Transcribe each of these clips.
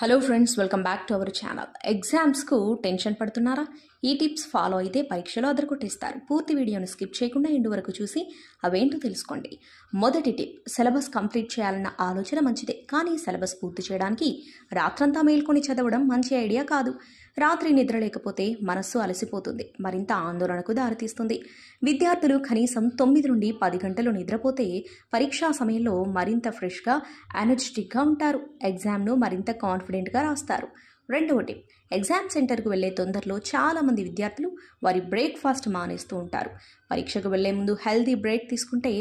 Hello friends, welcome back to our channel. ఎగ్జామ్స్కు tension పడుతున్నారా? ఈ టిప్స్ ఫాలో అయితే పరీక్షలో అదరగొట్టేస్తారు. పూర్తి వీడియోను స్కిప్ చేయకుండా ఎండు వరకు చూసి అవేంటో తెలుసుకోండి. మొదటి టిప్, సిలబస్ కంప్లీట్ చేయాలన్న ఆలోచన మంచిదే, కానీ సిలబస్ పూర్తి చేయడానికి రాత్రంతా మేల్కొని చదవడం మంచి ఐడియా కాదు. రాత్రి నిద్ర లేకపోతే మనస్సు అలసిపోతుంది, మరింత ఆందోళనకు దారితీస్తుంది. విద్యార్థులు కనీసం 9 నుండి 10 గంటలు నిద్రపోతే పరీక్షా సమయంలో మరింత ఫ్రెష్గా, ఎనర్జెటిక్గా ఉంటారు. ఎగ్జామ్ను మరింత కాన్ఫిడెంట్గా రాస్తారు. రెండవ టిప్, ఎగ్జామ్ సెంటర్కు వెళ్లే తొందరలో చాలామంది విద్యార్థులు వారి బ్రేక్ఫాస్ట్ మానేస్తూ ఉంటారు. పరీక్షకు వెళ్లే ముందు హెల్తీ బ్రేక్ తీసుకుంటే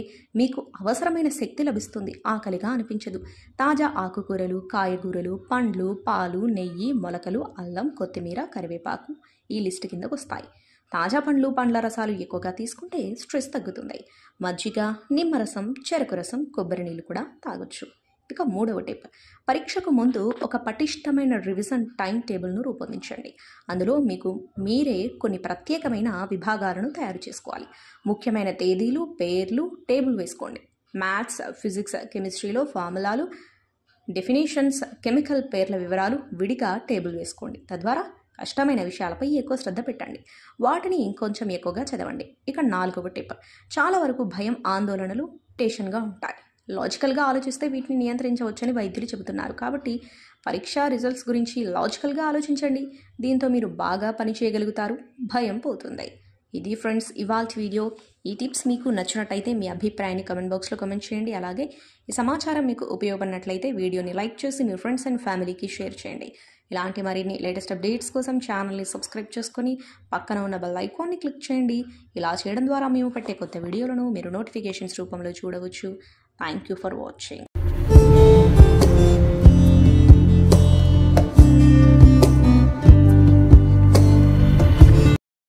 మీకు అవసరమైన శక్తి లభిస్తుంది, ఆకలిగా అనిపించదు. తాజా ఆకుకూరలు, కాయగూరలు, పండ్లు, పాలు, నెయ్యి, మొలకలు, అల్లం, కొత్తిమీర, కరివేపాకు ఈ లిస్టు కిందకు వస్తాయి. తాజా పండ్లు, పండ్ల రసాలు ఎక్కువగా తీసుకుంటే స్ట్రెస్ తగ్గుతుంది. మజ్జిగ, నిమ్మరసం, చెరకు రసం, కొబ్బరి నీళ్ళు కూడా తాగొచ్చు. ఇక మూడవ టిప్, పరీక్షకు ముందు ఒక పటిష్టమైన రివిజన్ టైం టేబుల్ను రూపొందించండి. అందులో మీకు మీరే కొన్ని ప్రత్యేకమైన విభాగాలను తయారు చేసుకోవాలి. ముఖ్యమైన తేదీలు, పేర్లు టేబుల్ వేసుకోండి. మ్యాథ్స్, ఫిజిక్స్, కెమిస్ట్రీలో ఫార్ములాలు, డెఫినేషన్స్, కెమికల్ పేర్ల వివరాలు విడిగా టేబుల్ వేసుకోండి. తద్వారా కష్టమైన విషయాలపై ఎక్కువ శ్రద్ధ పెట్టండి, వాటిని ఇంకొంచెం ఎక్కువగా చదవండి. ఇక నాలుగవ టిప్, చాలా వరకు భయం, ఆందోళనలు టెన్షన్గా ఉంటాయి. లాజికల్గా ఆలోచిస్తే వీటిని నియంత్రించవచ్చని వైద్యులు చెబుతున్నారు. కాబట్టి పరీక్షా రిజల్ట్స్ గురించి లాజికల్గా ఆలోచించండి. దీంతో మీరు బాగా పని చేయగలుగుతారు, భయం పోతుంది. ఇది ఫ్రెండ్స్ ఇవాల్టి వీడియో. ఈ టిప్స్ మీకు నచ్చినట్టయితే మీ అభిప్రాయాన్ని కమెంట్ బాక్స్లో కమెంట్ చేయండి. అలాగే ఈ సమాచారం మీకు ఉపయోగపడినట్లయితే వీడియోని లైక్ చేసి మీ ఫ్రెండ్స్ అండ్ ఫ్యామిలీకి షేర్ చేయండి. ఇలాంటి మరిన్ని లేటెస్ట్ అప్డేట్స్ కోసం ఛానల్ని సబ్స్క్రైబ్ చేసుకొని పక్కన ఉన్న బెల్ ఐకాన్ని క్లిక్ చేయండి. ఇలా చేయడం ద్వారా మేము పెట్టే కొత్త వీడియోలను మీరు నోటిఫికేషన్స్ రూపంలో చూడవచ్చు. Thank you for watching.